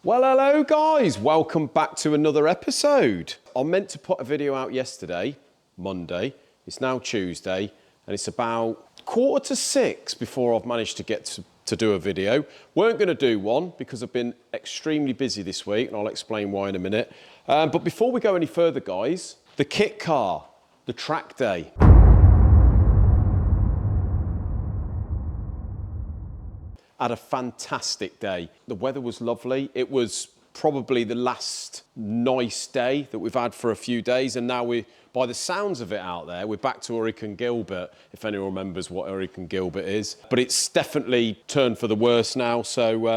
Well, hello guys, welcome back to another episode. I meant to put a video out yesterday, Monday. It's now Tuesday, and it's about 5:45 before I've managed to get to do a video. Weren't going to do one because I've been extremely busy this week, and I'll explain why in a minute. But before we go any further, guys, the kit car, the track day. Had a fantastic day. The weather was lovely. It was probably the last nice day that we've had for a few days, and now by the sounds of it out there, we're back to Hurricane Gilbert, if anyone remembers what Hurricane Gilbert is. But it's definitely turned for the worse now, so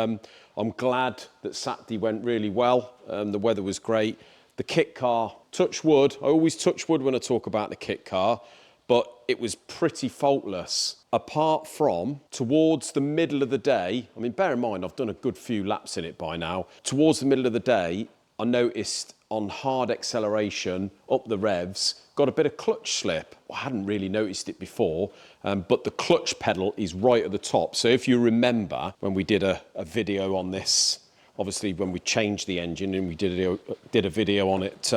I'm glad that Saturday went really well. The weather was great. The kit car, touch wood. I always touch wood when I talk about the kit car, but it was pretty faultless. Apart from towards the middle of the day, I mean, bear in mind, I've done a good few laps in it by now. Towards the middle of the day, I noticed on hard acceleration, up the revs, got a bit of clutch slip. I hadn't really noticed it before, but the clutch pedal is right at the top. So if you remember when we did a video on this, obviously when we changed the engine and we did a video on it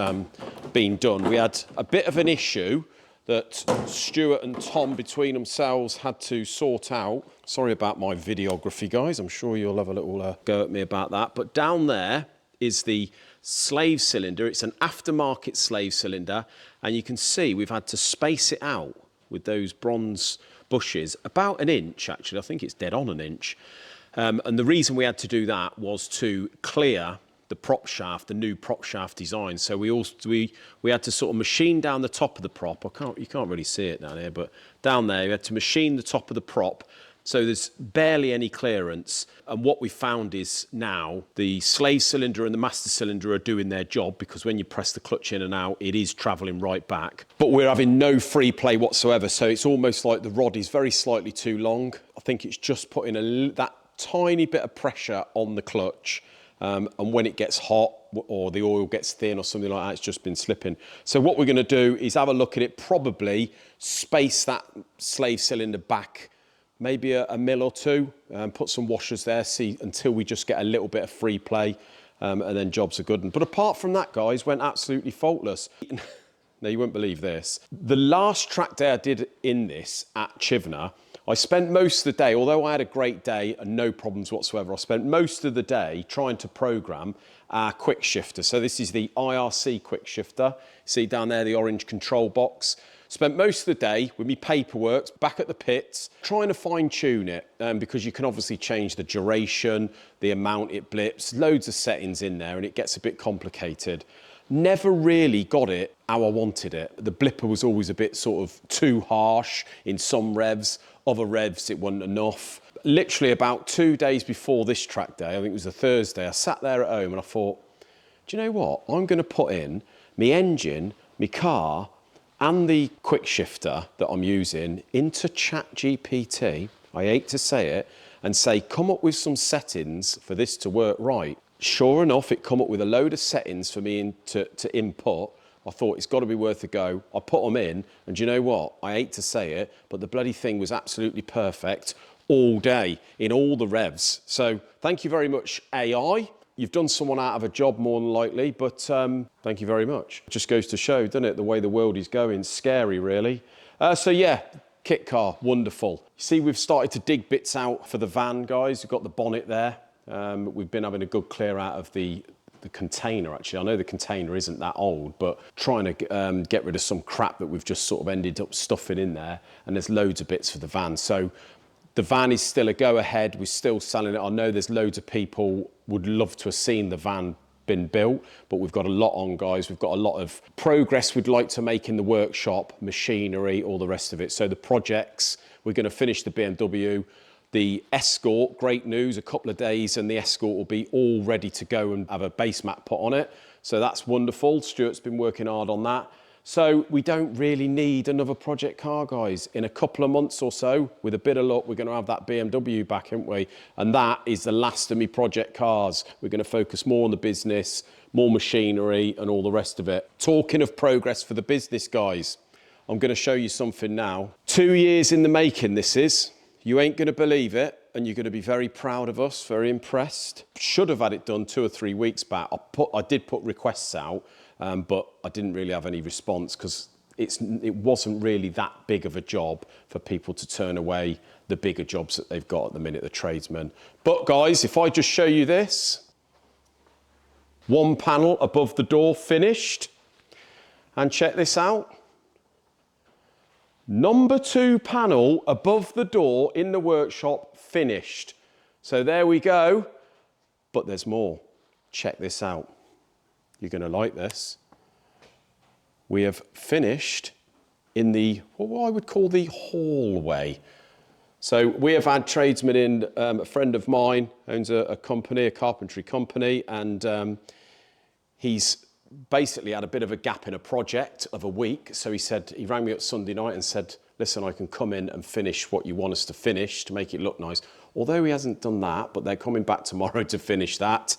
being done, we had a bit of an issue that Stuart and Tom between themselves had to sort out. Sorry about my videography, guys. I'm sure you'll have a little go at me about that. But down there is the slave cylinder. It's an aftermarket slave cylinder. And you can see we've had to space it out with those bronze bushes, about an inch, actually. I think it's dead on an inch. And the reason we had to do that was to clear the prop shaft, the new prop shaft design. So we had to sort of machine down the top of the prop. You can't really see it down here, but down there you had to machine the top of the prop. So there's barely any clearance. And what we found is now the slave cylinder and the master cylinder are doing their job, because when you press the clutch in and out, it is traveling right back. But we're having no free play whatsoever. So it's almost like the rod is very slightly too long. I think it's just putting that tiny bit of pressure on the clutch. And when it gets hot or the oil gets thin or something like that, it's just been slipping. So what we're going to do is have a look at it, probably space that slave cylinder back maybe a mil or two, put some washers there, see until we just get a little bit of free play, and then jobs are good. But apart from that, guys, went absolutely faultless. Now, you won't believe this. The last track day I did in this at Chivenor, I spent most of the day, although I had a great day and no problems whatsoever, I spent most of the day trying to program our quick shifter. So this is the IRC quick shifter. See down there, the orange control box. Spent most of the day with me paperwork, back at the pits, trying to fine tune it, because you can obviously change the duration, the amount it blips, loads of settings in there, and it gets a bit complicated. Never really got it how I wanted it. The blipper was always a bit sort of too harsh in some revs. Other revs, it wasn't enough. Literally about 2 days before this track day, I think it was a Thursday, I sat there at home and I thought, do you know what? I'm going to put in my engine, my car, and the quick shifter that I'm using into ChatGPT, I hate to say it, and say, come up with some settings for this to work right. Sure enough, it come up with a load of settings for me to input. I thought it's got to be worth a go. I put them in, and do you know what? I hate to say it, but the bloody thing was absolutely perfect all day in all the revs. So thank you very much, AI. You've done someone out of a job more than likely, but thank you very much. It just goes to show, doesn't it, the way the world is going. Scary, really. So yeah, kit car, wonderful. You see, we've started to dig bits out for the van, guys. We've got the bonnet there. We've been having a good clear out of the container, actually. I know the container isn't that old, but trying to get rid of some crap that we've just sort of ended up stuffing in there, and there's loads of bits for the van. So the van is still a go-ahead. We're still selling it. I know there's loads of people would love to have seen the van been built, but we've got a lot on, guys. We've got a lot of progress we'd like to make in the workshop, machinery, all the rest of it. So the projects, we're going to finish the BMW. The Escort, great news, a couple of days and the Escort will be all ready to go and have a base mat put on it. So that's wonderful. Stuart's been working hard on that. So we don't really need another project car, guys. In a couple of months or so, with a bit of luck, we're going to have that BMW back, aren't we? And that is the last of me project cars. We're going to focus more on the business, more machinery and all the rest of it. Talking of progress for the business, guys, I'm going to show you something now. 2 years in the making, this is. You ain't going to believe it. and you're going to be very proud of us, very impressed. Should have had it done 2 or 3 weeks back. I did put requests out, but I didn't really have any response because it wasn't really that big of a job for people to turn away the bigger jobs that they've got at the minute, the tradesmen. But guys, if I just show you this, one panel above the door finished, and check this out. Number 2 panel above the door in the workshop finished. So there we go, but there's more. Check this out. You're going to like this. We have finished in the, what I would call the hallway. So we have had tradesmen in, a friend of mine owns a company, a carpentry company, and he's basically had a bit of a gap in a project of a week. So he rang me up Sunday night and said, listen, I can come in and finish what you want us to finish to make it look nice. Although he hasn't done that, but they're coming back tomorrow to finish that.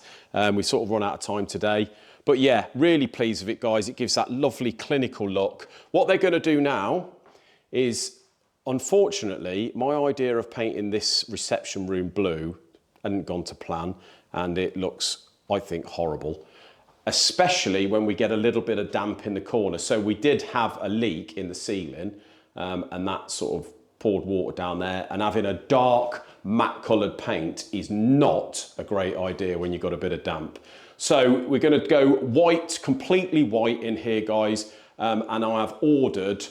We sort of run out of time today. But yeah, really pleased with it, guys. It gives that lovely clinical look. What they're going to do now is, unfortunately, my idea of painting this reception room blue hadn't gone to plan, and it looks, I think, horrible, especially when we get a little bit of damp in the corner. So we did have a leak in the ceiling, and that sort of poured water down there, and having a dark matte coloured paint is not a great idea when you've got a bit of damp. So we're going to go white, completely white in here, guys, and I have ordered,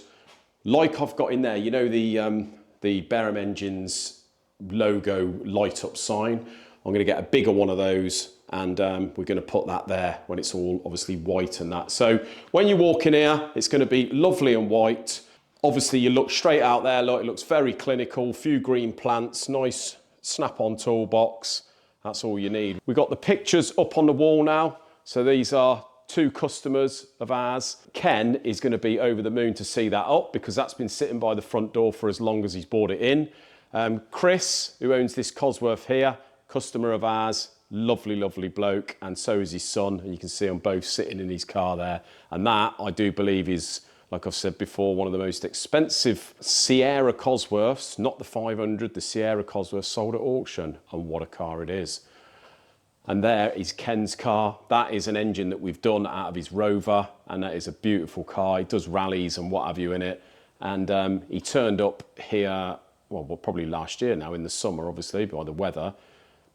like I've got in there, you know, the Barham Engines logo light up sign. I'm going to get a bigger one of those, and we're going to put that there when it's all obviously white and that. So when you walk in here, it's going to be lovely and white. Obviously you look straight out there, look, it looks very clinical, few green plants, nice snap-on toolbox. That's all you need. We've got the pictures up on the wall now. So these are 2 customers of ours. Ken is going to be over the moon to see that up because that's been sitting by the front door for as long as he's bought it in. Chris, who owns this Cosworth here, customer of ours, lovely, lovely bloke, and so is his son, and you can see them both sitting in his car there. And that, I do believe, is, like I've said before, one of the most expensive Sierra Cosworths, not the 500, the Sierra Cosworth sold at auction, and what a car it is. And there is Ken's car. That is an engine that we've done out of his Rover, and that is a beautiful car. He does rallies and what have you in it. And he turned up here, well, probably last year now, in the summer, obviously, by the weather,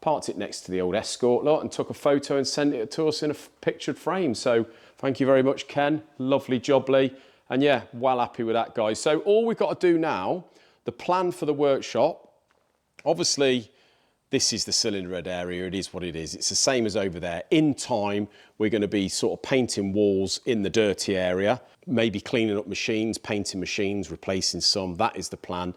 parked it next to the old Escort lot and took a photo and sent it to us in a pictured frame. So thank you very much, Ken. Lovely job, Lee. And yeah, well happy with that, guys. So all we've got to do now, the plan for the workshop, obviously, this is the cylinder head area. It is what it is. It's the same as over there. In time, we're going to be sort of painting walls in the dirty area, maybe cleaning up machines, painting machines, replacing some. That is the plan.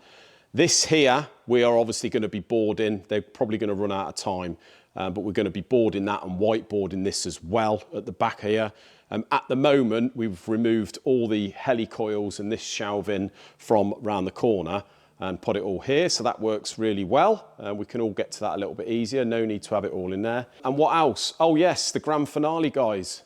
This here, we are obviously going to be boarding. They're probably going to run out of time, but we're going to be boarding that and whiteboarding this as well at the back here. At the moment, we've removed all the helicoils and this shelving from round the corner and put it all here, so that works really well. We can all get to that a little bit easier. No need to have it all in there. And what else? Oh yes, the grand finale, guys.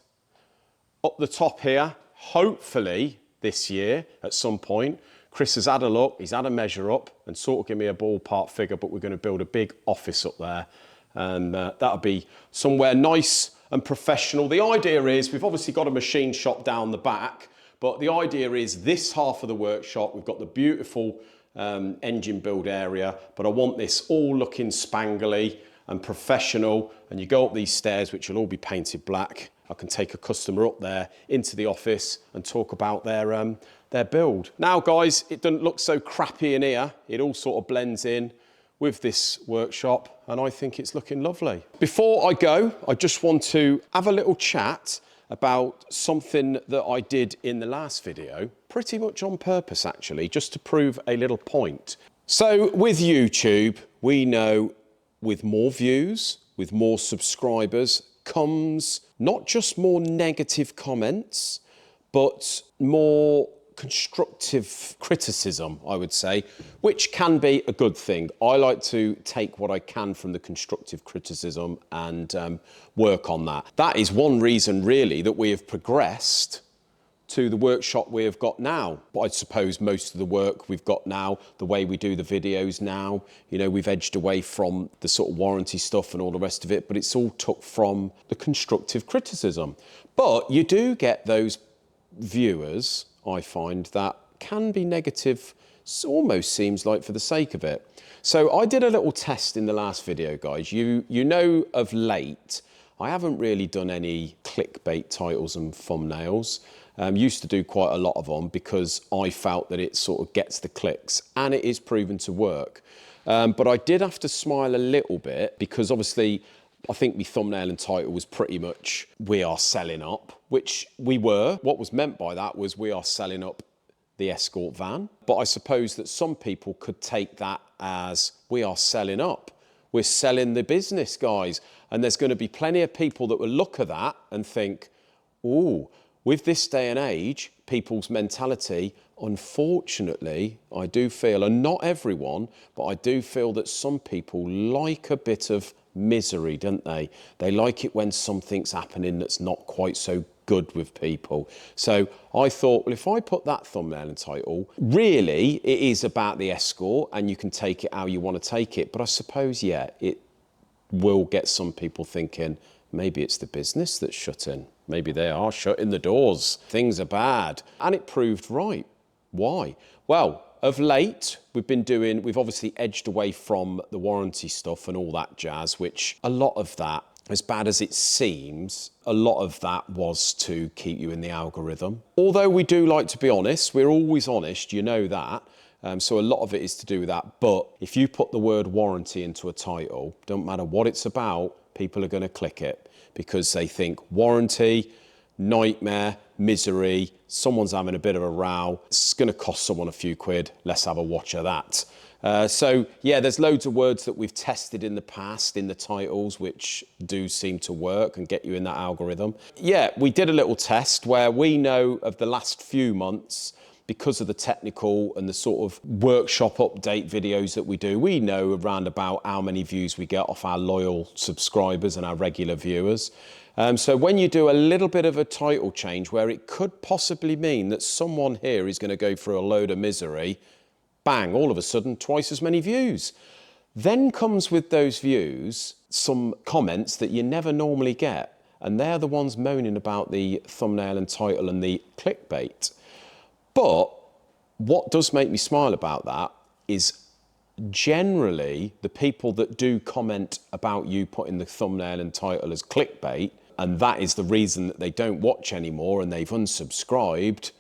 Up the top here, hopefully this year at some point, Chris has had a look, he's had a measure up and sort of give me a ballpark figure, but we're going to build a big office up there, and that'll be somewhere nice and professional. The idea is, we've obviously got a machine shop down the back, but the idea is this half of the workshop, we've got the beautiful engine build area, but I want this all looking spangly and professional, and you go up these stairs, which will all be painted black. I can take a customer up there into the office and talk about their build. Now, guys, it doesn't look so crappy in here. It all sort of blends in with this workshop, and I think it's looking lovely. Before I go, I just want to have a little chat about something that I did in the last video, pretty much on purpose actually, just to prove a little point. So with YouTube, we know with more views, with more subscribers, comes not just more negative comments, but more constructive criticism, I would say, which can be a good thing. I like to take what I can from the constructive criticism and work on that. That is one reason really that we have progressed to the workshop we have got now. But I suppose most of the work we've got now, the way we do the videos now, you know, we've edged away from the sort of warranty stuff and all the rest of it, but it's all took from the constructive criticism. But you do get those viewers, I find, that can be negative, almost seems like for the sake of it. So I did a little test in the last video, guys. You know, of late, I haven't really done any clickbait titles and thumbnails. Used to do quite a lot of them because I felt that it sort of gets the clicks, and it is proven to work. But I did have to smile a little bit because obviously I think my thumbnail and title was pretty much "we are selling up," which we were. What was meant by that was we are selling up the Escort van. But I suppose that some people could take that as we are selling up. We're selling the business, guys. And there's going to be plenty of people that will look at that and think, ooh, with this day and age, people's mentality, unfortunately, I do feel, and not everyone, but I do feel that some people like a bit of misery, don't they? They like it when something's happening that's not quite so good with people. So I thought, well, if I put that thumbnail and title, really it is about the Escort and you can take it how you want to take it. But I suppose, yeah, it will get some people thinking, maybe it's the business that's shutting. Maybe they are shutting the doors. Things are bad. And it proved right. Why? Well, of late, we've obviously edged away from the warranty stuff and all that jazz, which a lot of that, as bad as it seems, a lot of that was to keep you in the algorithm. Although we do like to be honest, we're always honest, you know that. So a lot of it is to do with that. But if you put the word warranty into a title, don't matter what it's about, people are going to click it because they think warranty, nightmare, misery, someone's having a bit of a row, it's going to cost someone a few quid, let's have a watch of that. So yeah, there's loads of words that we've tested in the past in the titles which do seem to work and get you in that algorithm. Yeah, we did a little test where we know of the last few months, because of the technical and the sort of workshop update videos that we do, we know around about how many views we get off our loyal subscribers and our regular viewers. So when you do a little bit of a title change where it could possibly mean that someone here is going to go through a load of misery, bang, all of a sudden, twice as many views. Then comes with those views some comments that you never normally get. And they're the ones moaning about the thumbnail and title and the clickbait. But what does make me smile about that is generally the people that do comment about you putting the thumbnail and title as clickbait, and that is the reason that they don't watch anymore and they've unsubscribed,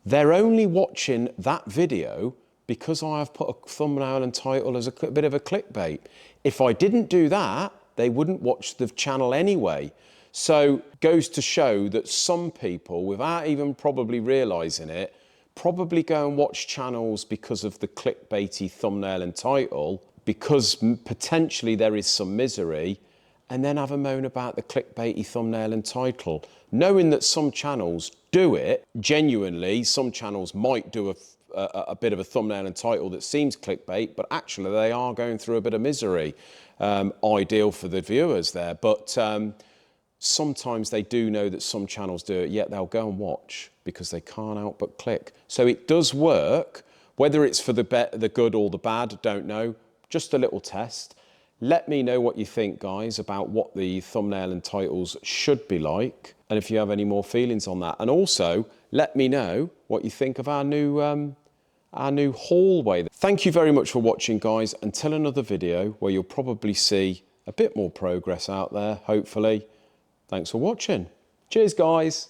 they're only watching that video because I have put a thumbnail and title as a bit of a clickbait. If I didn't do that, they wouldn't watch the channel anyway. So goes to show that some people, without even probably realising it, probably go and watch channels because of the clickbaity thumbnail and title, because potentially there is some misery, and then have a moan about the clickbaity thumbnail and title. Knowing that some channels do it, genuinely, some channels might do a bit of a thumbnail and title that seems clickbait, but actually they are going through a bit of misery. Ideal for the viewers there, but sometimes they do know that some channels do it, yet they'll go and watch because they can't help but click. So it does work. Whether it's for the good or the bad, don't know. Just a little test. Let me know what you think, guys, about what the thumbnail and titles should be like, and if you have any more feelings on that. And also, let me know what you think of our new hallway. Thank you very much for watching, guys. Until another video where you'll probably see a bit more progress out there, hopefully. Thanks for watching. Cheers, guys.